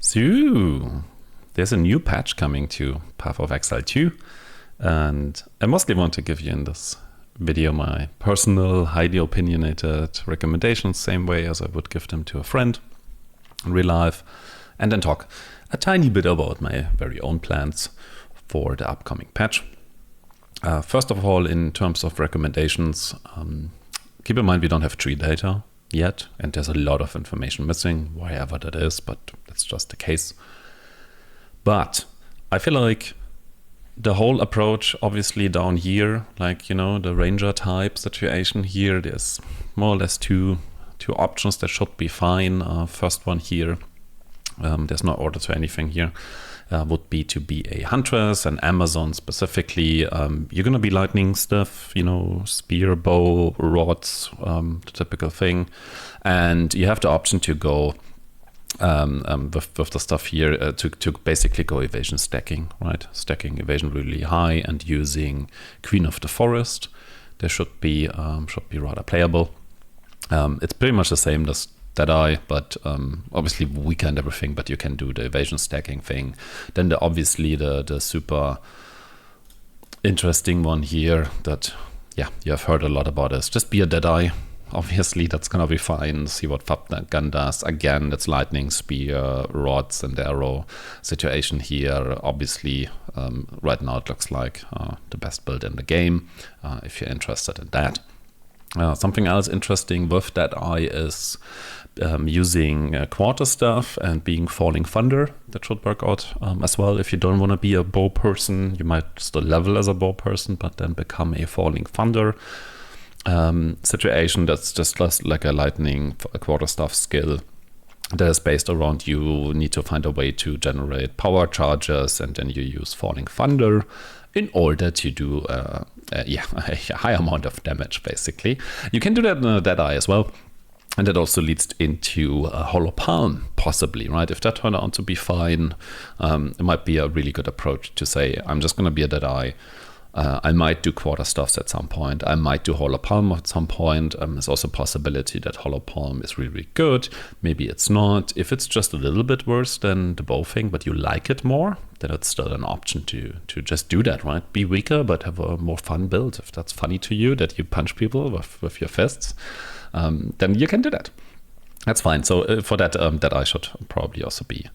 So, there's a new patch coming to Path of Exile 2, and I mostly want to give you in this video my personal, highly opinionated recommendations, same way as I would give them to a friend in real life, and then talk a tiny bit about my very own plans for the upcoming patch. First of all, in terms of recommendations, keep in mind we don't have tree data yet, and there's a lot of information missing, wherever that is, but that's just the case. But I feel like the whole approach, obviously down here, like, you know, the ranger type situation here, there's more or less two options that should be fine. First one here, there's no order to anything here, would be to be a huntress, an Amazon specifically. You're gonna be lightning stuff, you know, spear, bow, rods, the typical thing. And you have the option to go with the stuff here to basically go evasion stacking, right? Stacking evasion really high and using Queen of the Forest. There should be rather playable. It's pretty much the same as Deadeye, but obviously weaker and everything, but you can do the evasion stacking thing. Then obviously the super interesting one here that, yeah, you have heard a lot about is just be a Deadeye. Obviously that's gonna be fine. See what that gun does. Again, that's lightning, spear, rods, and arrow situation here. Obviously, right now it looks like the best build in the game, if you're interested in that. Something else interesting with Deadeye is using quarter stuff and being Falling Thunder. That should work out as well. If you don't want to be a bow person, you might still level as a bow person, but then become a Falling Thunder situation. That's just less like a lightning quarter staff skill that is based around you need to find a way to generate power charges, and then you use Falling Thunder in order to do a high amount of damage, basically. You can do that in a Deadeye as well. And that also leads into a Hollow Palm, possibly, right? If that turned out to be fine, it might be a really good approach to say, I'm just going to be a Deadeye. I might do quarter stuffs at some point. I might do Hollow Palm at some point. There's also a possibility that Hollow Palm is really, really good. Maybe it's not. If it's just a little bit worse than the bow thing, but you like it more, then it's still an option to just do that, right? Be weaker, but have a more fun build. If that's funny to you, that you punch people with your fists, then you can do that. That's fine. So for that, Deadeye should probably also be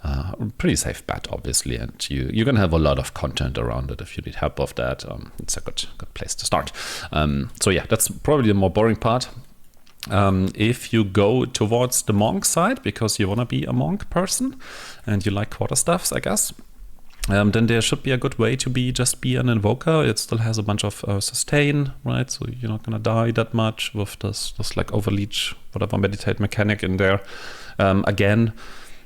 a pretty safe bet, obviously, and you're gonna have a lot of content around it if you need help of that. It's a good place to start. So yeah, that's probably the more boring part. If you go towards the monk side because you want to be a monk person and you like quarter stuffs, I guess, then there should be a good way to just be an invoker. It still has a bunch of sustain, right? So you're not gonna die that much with this like overleech, whatever meditate mechanic in there. Again,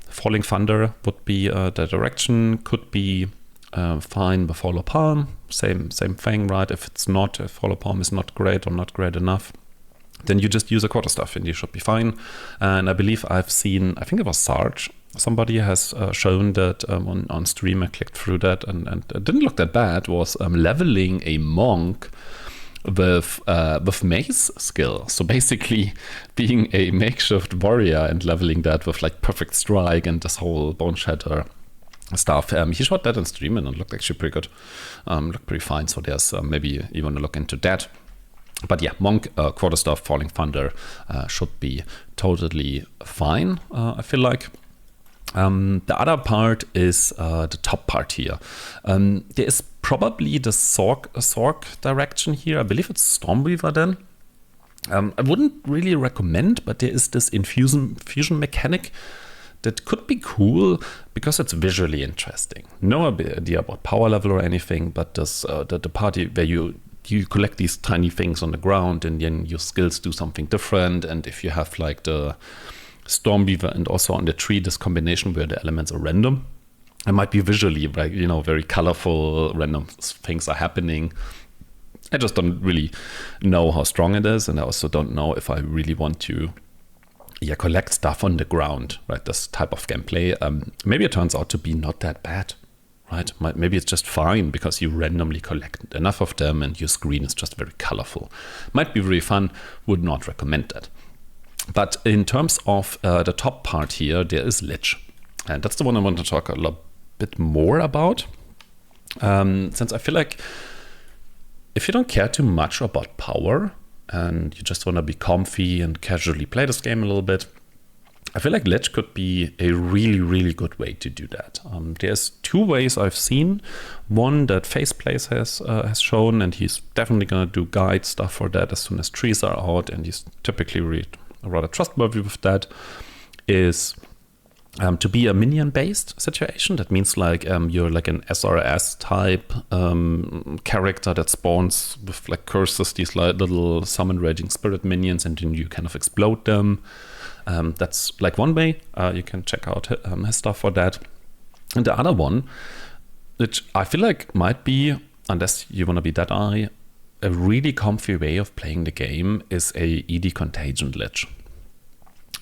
Falling Thunder would be the direction. Could be fine with Hollow Palm. Same thing, right? If Hollow Palm is not great or not great enough, then you just use a quarter staff and you should be fine. And I believe I've seen, I think it was Sarge, somebody has shown that on stream. I clicked through that and it didn't look that bad. Was leveling a monk with mace skill. So basically being a makeshift warrior and leveling that with like perfect strike and this whole bone shatter stuff. He shot that on stream and it looked actually pretty good. Looked pretty fine. So there's maybe you want to look into that. But yeah, monk, quarterstaff, Falling Thunder should be totally fine, I feel like. The other part is the top part here. There is probably the Sork direction here. I believe it's Stormweaver then. I wouldn't really recommend, but there is this fusion mechanic that could be cool because it's visually interesting. No idea about power level or anything, but this the party where you collect these tiny things on the ground and then your skills do something different. And if you have like the Stormweaver and also on the tree, this combination where the elements are random, it might be visually, like, you know, very colorful, random things are happening. I just don't really know how strong it is, and I also don't know if I really want to collect stuff on the ground, right? This type of gameplay. Maybe it turns out to be not that bad, right? Maybe it's just fine because you randomly collect enough of them and your screen is just very colorful. Might be really fun, would not recommend that. But in terms of the top part here, there is Lich. And that's the one I want to talk a little bit more about. Since I feel like if you don't care too much about power and you just want to be comfy and casually play this game a little bit, I feel like Lich could be a really, really good way to do that. There's two ways I've seen. One that Faceplace has shown, and he's definitely going to do guide stuff for that as soon as trees are out, and he's typically rather trustworthy with that, is to be a minion-based situation. That means like you're like an SRS type character that spawns with like curses, these like little summon raging spirit minions, and then you kind of explode them. That's like one way. You can check out his stuff for that. And the other one, which I feel like might be, unless you want to be Deadeye, a really comfy way of playing the game, is a ED Contagion Lich.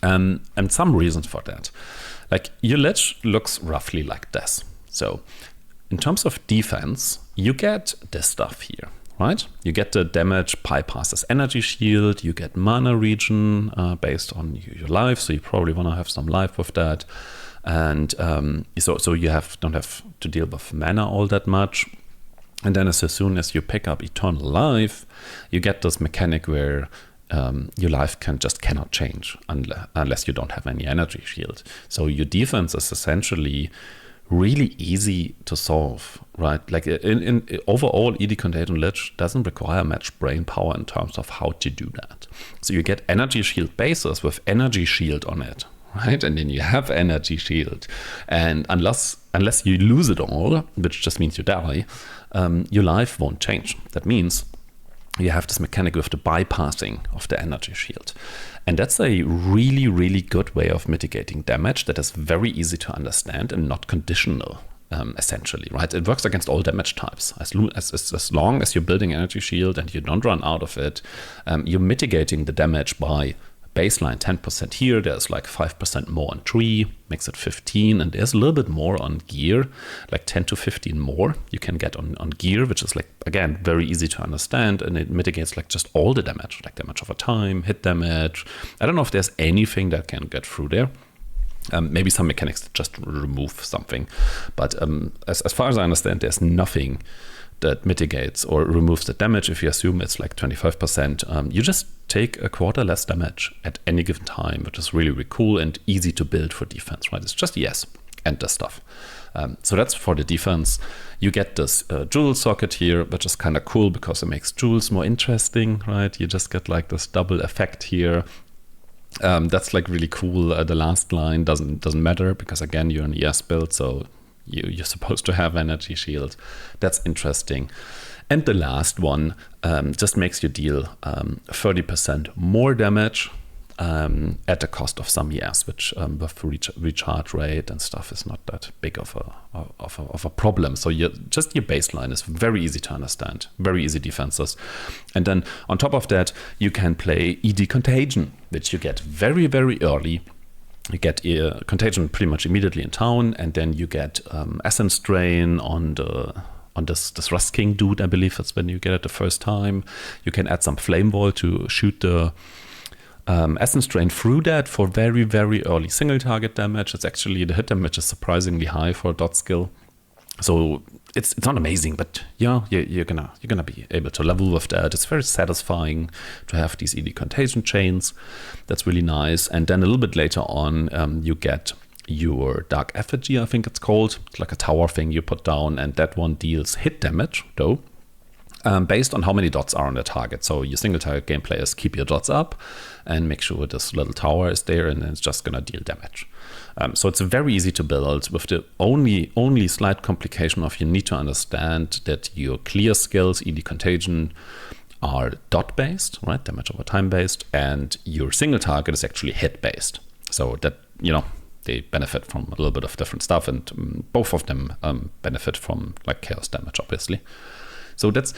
And some reasons for that. Like, your Lich looks roughly like this. So in terms of defense, you get this stuff here, right? You get the damage bypasses energy shield, you get mana regen based on your life, so you probably want to have some life with that. And so you don't have to deal with mana all that much. And then as soon as you pick up Eternal Life, you get this mechanic where your life cannot change unless you don't have any energy shield. So your defense is essentially really easy to solve, right? Like in overall, ED Contagion Lich doesn't require much brain power in terms of how to do that. So you get energy shield bases with energy shield on it, right? And then you have energy shield, and unless you lose it all, which just means you die, your life won't change. That means you have this mechanic with the bypassing of the energy shield. And that's a really, really good way of mitigating damage that is very easy to understand and not conditional, essentially, right? It works against all damage types. As long as you're building energy shield and you don't run out of it, you're mitigating the damage by baseline 10% here. There's like 5% more on tree, makes it 15, and there's a little bit more on gear, like 10 to 15 more you can get on gear, which is like, again, very easy to understand, and it mitigates like just all the damage, like damage over time, hit damage. I don't know if there's anything that can get through there. Maybe some mechanics that just remove something, but as far as I understand, there's nothing that mitigates or removes the damage. If you assume it's like 25%, you just take a quarter less damage at any given time, which is really, really cool and easy to build for defense, right? It's just yes and this stuff. So that's for the defense. You get this jewel socket here, which is kind of cool because it makes jewels more interesting, right? You just get like this double effect here. That's like really cool. The last line doesn't matter because, again, you're an ES build, so you're supposed to have energy shield. That's interesting. And the last one just makes you deal 30% more damage at the cost of some ES, which with recharge rate and stuff is not that big of a problem. So your baseline is very easy to understand, very easy defenses. And then on top of that, you can play ED Contagion, which you get very, very early. You get Contagion pretty much immediately in town, and then you get Essence Drain on this Rust King dude, I believe that's when you get it the first time. You can add some Flame Wall to shoot the Essence Drain through that for very, very early single target damage. It's actually, the hit damage is surprisingly high for a dot skill. So it's not amazing, but yeah, you're gonna be able to level with that. It's very satisfying to have these ED Contagion chains. That's really nice. And then a little bit later on, you get your Dark Effigy, I think it's called. It's like a tower thing you put down, and that one deals hit damage, though, based on how many dots are on the target. So your single target game players keep your dots up and make sure this little tower is there, and it's just gonna deal damage. So it's very easy to build, with the only slight complication of you need to understand that your clear skills, ED Contagion, are dot based, right? Damage over time based, and your single target is actually hit based. So that, they benefit from a little bit of different stuff, and both of them benefit from like chaos damage, obviously. So that's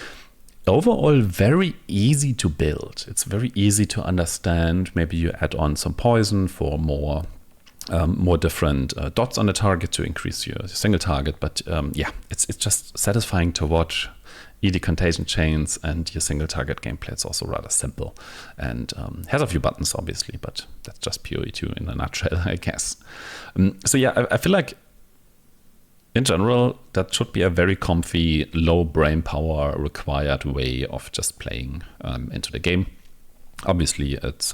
overall very easy to build. It's very easy to understand. Maybe you add on some poison for more different dots on the target to increase your single target. But yeah, it's just satisfying to watch easy contagion chains, and your single target gameplay is also rather simple. And has a few buttons, obviously, but that's just PoE 2 in a nutshell, I guess. So yeah, I feel like in general, that should be a very comfy, low brain power required way of just playing into the game. Obviously, it's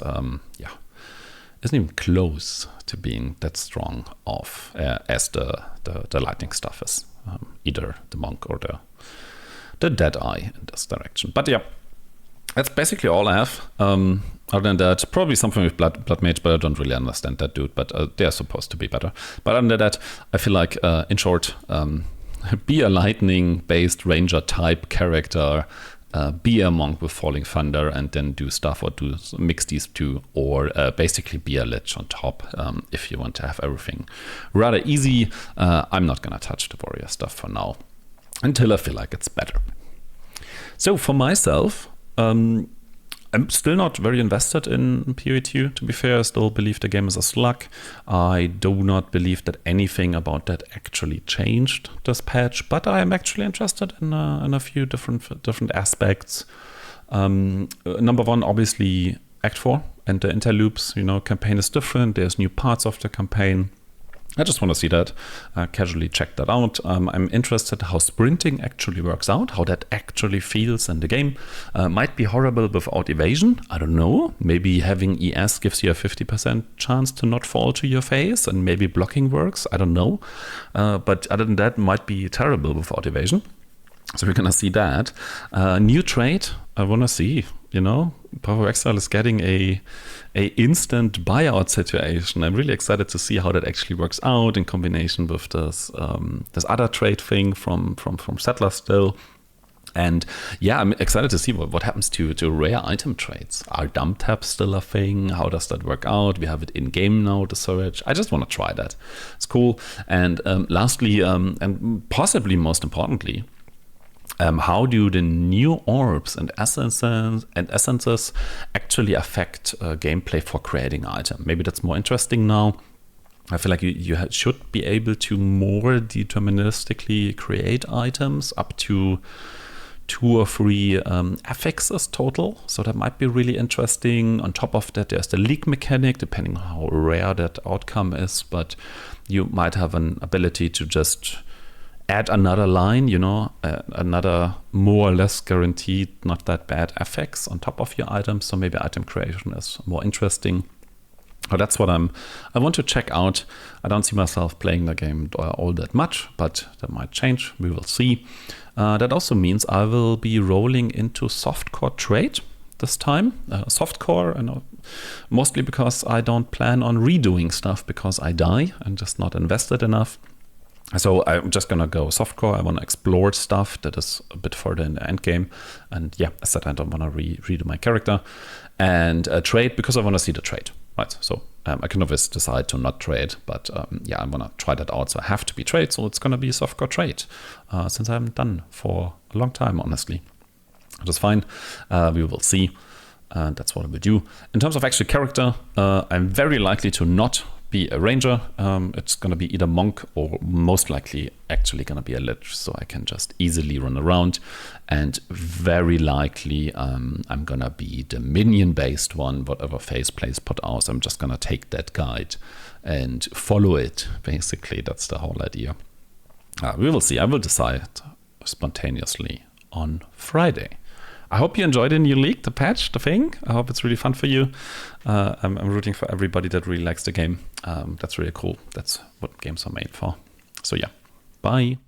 isn't even close to being that strong off as the lightning stuff is. Either the monk or the Deadeye in this direction. But yeah, that's basically all I have. Other than that, probably something with Blood Mage, but I don't really understand that dude, but they're supposed to be better. But other than that, I feel like, in short, be a lightning-based ranger type character, be a monk with Falling Thunder, and then do stuff or mix these two, or basically be a lich on top if you want to have everything rather easy. I'm not going to touch the warrior stuff for now until I feel like it's better. So for myself, I'm still not very invested in PoE 2, to be fair. I still believe the game is a slug. I do not believe that anything about that actually changed this patch, but I am actually interested in a few different aspects. Number one, obviously, Act 4 and the interloops. Campaign is different. There's new parts of the campaign. I just want to see that, casually check that out. I'm interested how sprinting actually works out, how that actually feels in the game. Might be horrible without evasion, I don't know. Maybe having ES gives you a 50% chance to not fall to your face, and maybe blocking works, I don't know. But other than that, might be terrible without evasion. So we're gonna see that. New trait, I wanna see, PoE Exile is getting a instant buyout situation. I'm really excited to see how that actually works out in combination with this other trait thing from Settler still. And yeah, I'm excited to see what happens to rare item traits. Are dump tabs still a thing? How does that work out? We have it in game now, the surge. I just want to try that. It's cool. And lastly, and possibly most importantly, how do the new orbs and essences actually affect gameplay for creating item? Maybe that's more interesting now. I feel like you should be able to more deterministically create items up to 2 or 3 affixes total. So that might be really interesting. On top of that, there's the leak mechanic, depending on how rare that outcome is. But you might have an ability to just add another line, another more or less guaranteed, not that bad affix on top of your items. So maybe item creation is more interesting. But that's what I want to check out. I don't see myself playing the game all that much, but that might change. We will see. That also means I will be rolling into softcore trade this time. Softcore, I know, mostly because I don't plan on redoing stuff because I die. I'm just not invested enough. So I'm just gonna go softcore. I want to explore stuff that is a bit further in the end game, and yeah, I said I don't want to redo my character. And trade because I want to see the trade, right? So I can always decide to not trade, but yeah, I want to try that out. So I have to be trade, so it's gonna be softcore trade since I haven't done for a long time, honestly. That's fine. We will see. That's what I will do. In terms of actual character, I'm very likely to not be a ranger. It's going to be either monk or most likely actually going to be a lich, so I can just easily run around. And very likely I'm going to be the minion based one, whatever Faceplace put out. So I'm just going to take that guide and follow it. Basically, that's the whole idea. We will see. I will decide spontaneously on Friday. I hope you enjoyed the new league, the patch, the thing. I hope it's really fun for you. I'm rooting for everybody that really likes the game. That's really cool. That's what games are made for. So yeah, bye.